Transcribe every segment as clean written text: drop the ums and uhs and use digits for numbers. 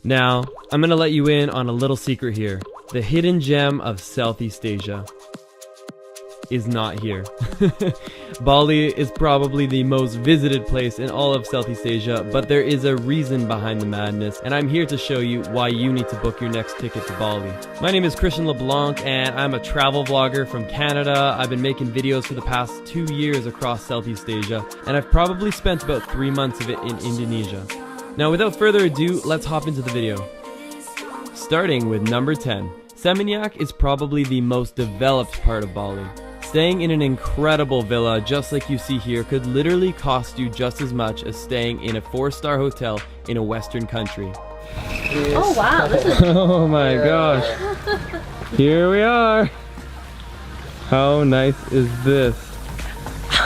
Now, I'm gonna let you in on a little secret here. The hidden gem of Southeast Asia is not here. Bali is probably the most visited place in all of Southeast Asia, but there is a reason behind the madness, and I'm here to show you why you need to book your next ticket to Bali. My name is Christian LeBlanc, and I'm a travel vlogger from Canada. I've been making videos for the past 2 years across Southeast Asia, and I've probably spent about 3 months of it in Indonesia. Now, without further ado, let's hop into the video. Starting with number 10. Seminyak is probably the most developed part of Bali. Staying in an incredible villa just like you see here could literally cost you just as much as staying in a 4-star hotel in a Western country. Oh wow, this is... Oh my gosh. Here we are. How nice is this?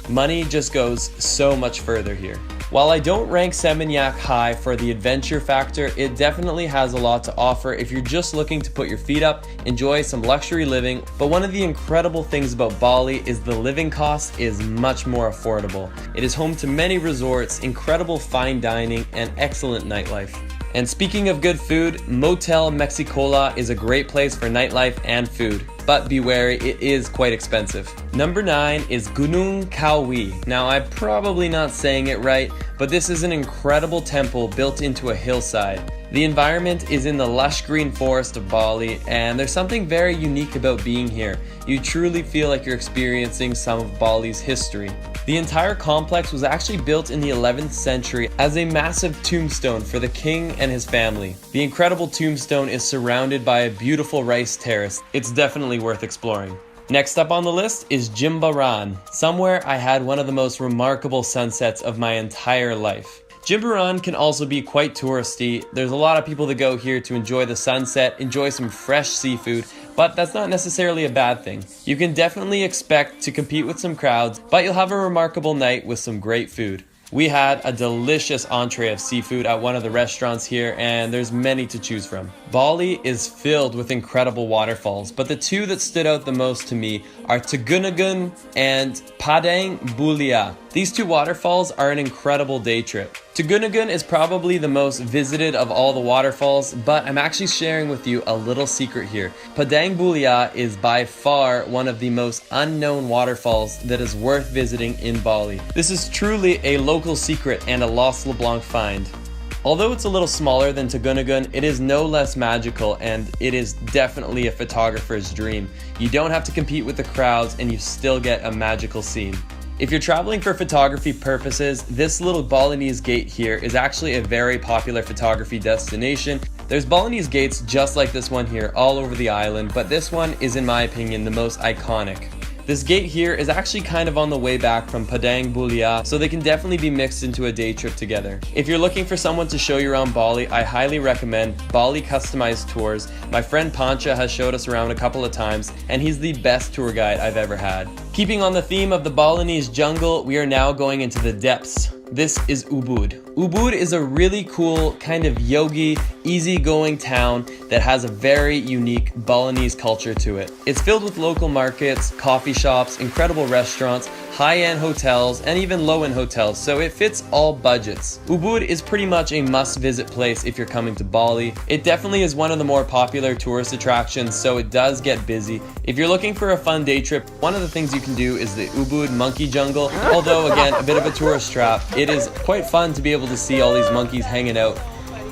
Money just goes so much further here. While I don't rank Seminyak high for the adventure factor, it definitely has a lot to offer if you're just looking to put your feet up, enjoy some luxury living. But one of the incredible things about Bali is the living cost is much more affordable. It is home to many resorts, incredible fine dining, and excellent nightlife. And speaking of good food, Motel Mexicola is a great place for nightlife and food. But be wary, it is quite expensive. Number 9 is Gunung Kawi. Now, I'm probably not saying it right, but this is an incredible temple built into a hillside. The environment is in the lush green forest of Bali, and there's something very unique about being here. You truly feel like you're experiencing some of Bali's history. The entire complex was actually built in the 11th century as a massive tombstone for the king and his family. The incredible tombstone is surrounded by a beautiful rice terrace. It's definitely worth exploring. Next up on the list is Jimbaran, somewhere I had one of the most remarkable sunsets of my entire life. Jimbaran can also be quite touristy. There's a lot of people that go here to enjoy the sunset, enjoy some fresh seafood, but that's not necessarily a bad thing. You can definitely expect to compete with some crowds, but you'll have a remarkable night with some great food. We had a delicious entree of seafood at one of the restaurants here, and there's many to choose from. Bali is filled with incredible waterfalls, but the two that stood out the most to me are Tagunagun and Padang Bulia. These two waterfalls are an incredible day trip. Tagunagun is probably the most visited of all the waterfalls, but I'm actually sharing with you a little secret here. Padang Bulia is by far one of the most unknown waterfalls that is worth visiting in Bali. This is truly a local secret and a Lost LeBlanc find. Although it's a little smaller than Tagunagun, it is no less magical, and it is definitely a photographer's dream. You don't have to compete with the crowds, and you still get a magical scene. If you're traveling for photography purposes, this little Balinese gate here is actually a very popular photography destination. There's Balinese gates just like this one here all over the island, but this one is, in my opinion, the most iconic. This gate here is actually kind of on the way back from Padang Bulia, so they can definitely be mixed into a day trip together. If you're looking for someone to show you around Bali, I highly recommend Bali Customized Tours. My friend Pancha has showed us around a couple of times, and he's the best tour guide I've ever had. Keeping on the theme of the Balinese jungle, we are now going into the depths. This is Ubud. Ubud is a really cool, kind of yogi, easygoing town that has a very unique Balinese culture to it. It's filled with local markets, coffee shops, incredible restaurants, high-end hotels, and even low-end hotels, so it fits all budgets. Ubud is pretty much a must-visit place if you're coming to Bali. It definitely is one of the more popular tourist attractions, so it does get busy. If you're looking for a fun day trip, one of the things you can do is the Ubud Monkey Jungle, although again, a bit of a tourist trap. It is quite fun to be able to see all these monkeys hanging out.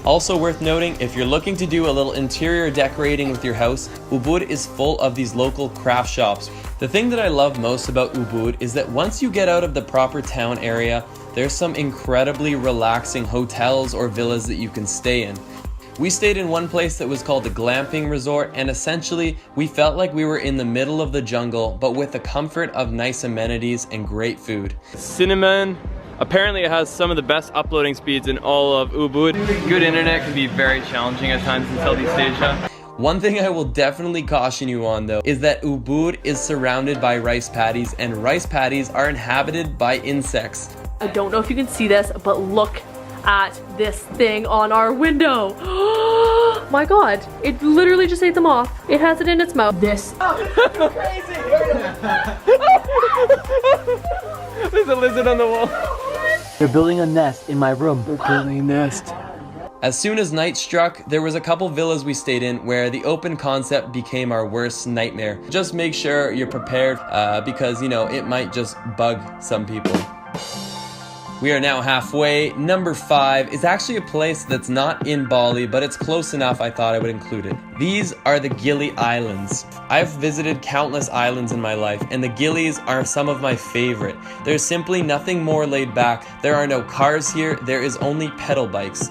Also worth noting, if you're looking to do a little interior decorating with your house, Ubud is full of these local craft shops. The thing that I love most about Ubud is that once you get out of the proper town area, there's some incredibly relaxing hotels or villas that you can stay in. We stayed in one place that was called the Glamping Resort, and essentially we felt like we were in the middle of the jungle, but with the comfort of nice amenities and great food. Cinnamon. Apparently it has some of the best uploading speeds in all of Ubud. Good internet can be very challenging at times in Southeast Asia. One thing I will definitely caution you on though is that Ubud is surrounded by rice paddies, and rice paddies are inhabited by insects. I don't know if you can see this, but look at this thing on our window. My god, it literally just ate them off. It has it in its mouth. This. Oh, you're crazy. There's a lizard on the wall. They're building a nest in my room. They're building a nest. As soon as night struck, there was a couple villas we stayed in where the open concept became our worst nightmare. Just make sure you're prepared because, you know, it might just bug some people. We are now halfway. Number 5 is actually a place that's not in Bali, but it's close enough I thought I would include it. These are the Gili Islands. I've visited countless islands in my life, and the Gilis are some of my favorite. There's simply nothing more laid back. There are no cars here, there is only pedal bikes.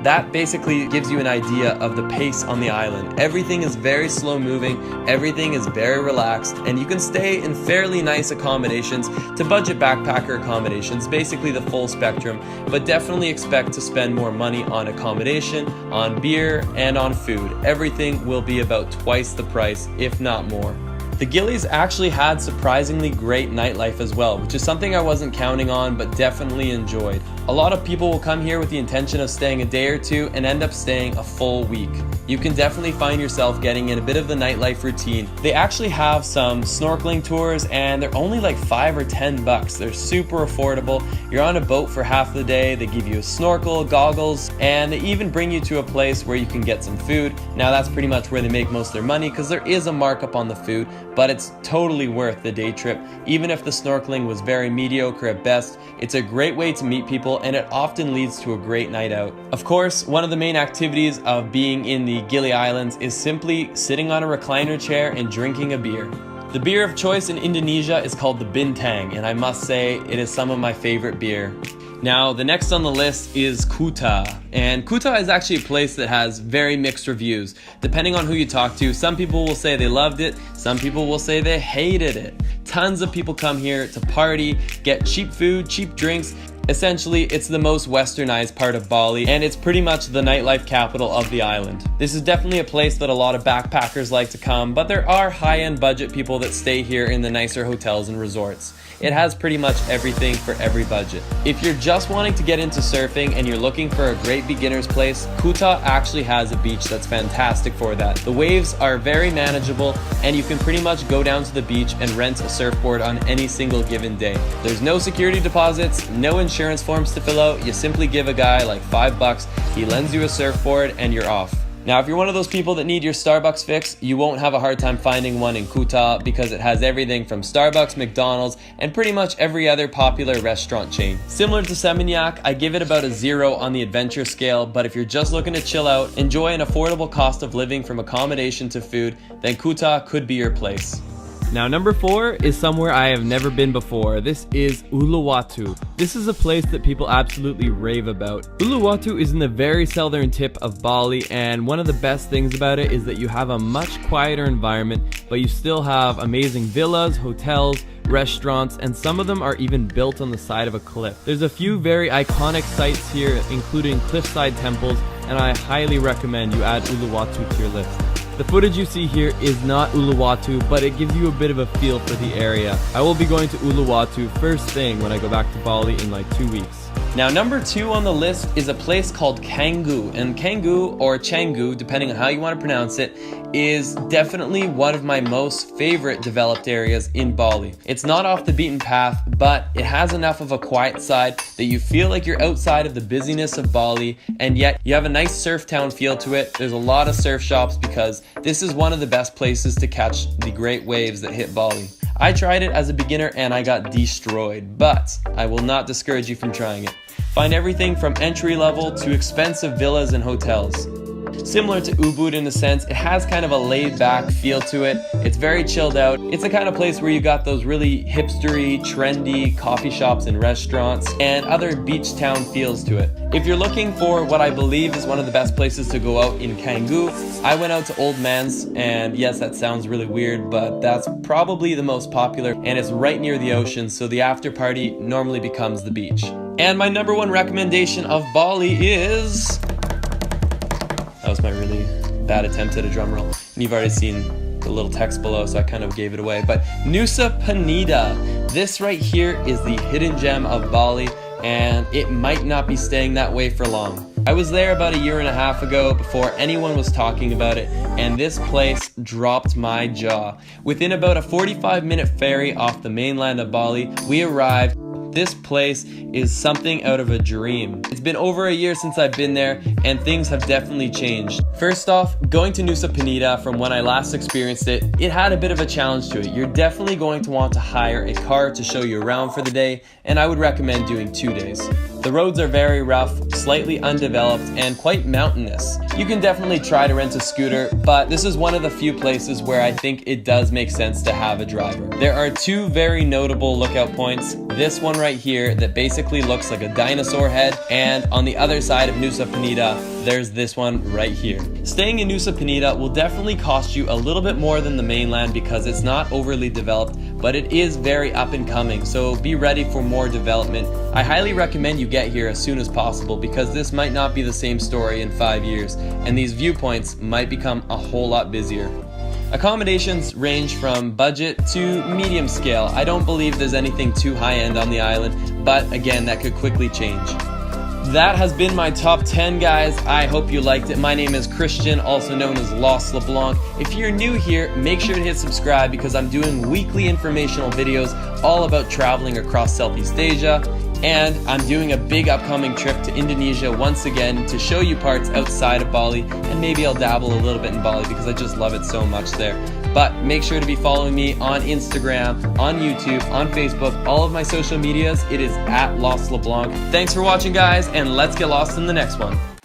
That basically gives you an idea of the pace on the island. Everything is very slow moving, everything is very relaxed, and you can stay in fairly nice accommodations to budget backpacker accommodations, basically the full spectrum, but definitely expect to spend more money on accommodation, on beer, and on food. Everything will be about twice the price, if not more. The Gilis actually had surprisingly great nightlife as well, which is something I wasn't counting on but definitely enjoyed. A lot of people will come here with the intention of staying a day or two and end up staying a full week. You can definitely find yourself getting in a bit of the nightlife routine. They actually have some snorkeling tours and they're only like $5 or $10. They're super affordable. You're on a boat for half the day, they give you a snorkel, goggles, and they even bring you to a place where you can get some food. Now that's pretty much where they make most of their money because there is a markup on the food, but it's totally worth the day trip. Even if the snorkeling was very mediocre at best, it's a great way to meet people and it often leads to a great night out. Of course, one of the main activities of being in the Gili Islands is simply sitting on a recliner chair and drinking a beer. The beer of choice in Indonesia is called the Bintang, and I must say it is some of my favorite beer. Now, the next on the list is Kuta. And Kuta is actually a place that has very mixed reviews. Depending on who you talk to, some people will say they loved it, some people will say they hated it. Tons of people come here to party, get cheap food, cheap drinks. Essentially, it's the most westernized part of Bali, and it's pretty much the nightlife capital of the island. This is definitely a place that a lot of backpackers like to come, but there are high-end budget people that stay here in the nicer hotels and resorts. It has pretty much everything for every budget. If you're just wanting to get into surfing and you're looking for a great beginner's place, Kuta actually has a beach that's fantastic for that. The waves are very manageable and you can pretty much go down to the beach and rent a surfboard on any single given day. There's no security deposits, no insurance forms to fill out. You simply give a guy like $5, he lends you a surfboard and you're off. Now, if you're one of those people that need your Starbucks fix, you won't have a hard time finding one in Kuta because it has everything from Starbucks, McDonald's, and pretty much every other popular restaurant chain. Similar to Seminyak, I give it about a 0 on the adventure scale, but if you're just looking to chill out, enjoy an affordable cost of living from accommodation to food, then Kuta could be your place. Now, number 4 is somewhere I have never been before. This is Uluwatu. This is a place that people absolutely rave about. Uluwatu is in the very southern tip of Bali, and one of the best things about it is that you have a much quieter environment, but you still have amazing villas, hotels, restaurants, and some of them are even built on the side of a cliff. There's a few very iconic sites here, including cliffside temples, and I highly recommend you add Uluwatu to your list. The footage you see here is not Uluwatu, but it gives you a bit of a feel for the area. I will be going to Uluwatu first thing when I go back to Bali in like 2 weeks. Now, number 2 on the list is a place called Canggu, and Canggu, or Canggu, depending on how you want to pronounce it, is definitely one of my most favorite developed areas in Bali. It's not off the beaten path, but it has enough of a quiet side that you feel like you're outside of the busyness of Bali, and yet you have a nice surf town feel to it. There's a lot of surf shops because this is one of the best places to catch the great waves that hit Bali. I tried it as a beginner and I got destroyed, but I will not discourage you from trying it. Find everything from entry level to expensive villas and hotels. Similar to Ubud in a sense, it has kind of a laid back feel to it. It's very chilled out. It's the kind of place where you got those really hipstery, trendy coffee shops and restaurants and other beach town feels to it. If you're looking for what I believe is one of the best places to go out in Canggu, I went out to Old Man's, and yes, that sounds really weird, but that's probably the most popular and it's right near the ocean, so the after party normally becomes the beach. And my number 1 recommendation of Bali is... That was my really bad attempt at a drum roll. And you've already seen the little text below, so I kind of gave it away. But Nusa Penida. This right here is the hidden gem of Bali, and it might not be staying that way for long. I was there about a year and a half ago before anyone was talking about it, and this place dropped my jaw. Within about a 45-minute ferry off the mainland of Bali, we arrived. this place is something out of a dream. It's been over a year since I've been there, and things have definitely changed. First off, going to Nusa Penida from when I last experienced it, it had a bit of a challenge to it. You're definitely going to want to hire a car to show you around for the day, and I would recommend doing 2 days. The roads are very rough, slightly undeveloped, and quite mountainous. You can definitely try to rent a scooter, but this is one of the few places where I think it does make sense to have a driver. There are 2 very notable lookout points. This one right here that basically looks like a dinosaur head, and on the other side of Nusa Penida, there's this one right here. Staying in Nusa Penida will definitely cost you a little bit more than the mainland because it's not overly developed, but it is very up and coming, so be ready for more development. I highly recommend you get here as soon as possible because this might not be the same story in 5 years, and these viewpoints might become a whole lot busier. Accommodations range from budget to medium scale. I don't believe there's anything too high-end on the island, but again, that could quickly change. That has been my top 10, guys. I hope you liked it. My name is Christian, also known as Lost LeBlanc. If you're new here, make sure to hit subscribe because I'm doing weekly informational videos all about traveling across Southeast Asia. And I'm doing a big upcoming trip to Indonesia once again to show you parts outside of Bali, and maybe I'll dabble a little bit in Bali because I just love it so much there. But make sure to be following me on Instagram, on YouTube, on Facebook, all of my social medias. It is @LostLeBlanc. Thanks for watching, guys, and let's get lost in the next one.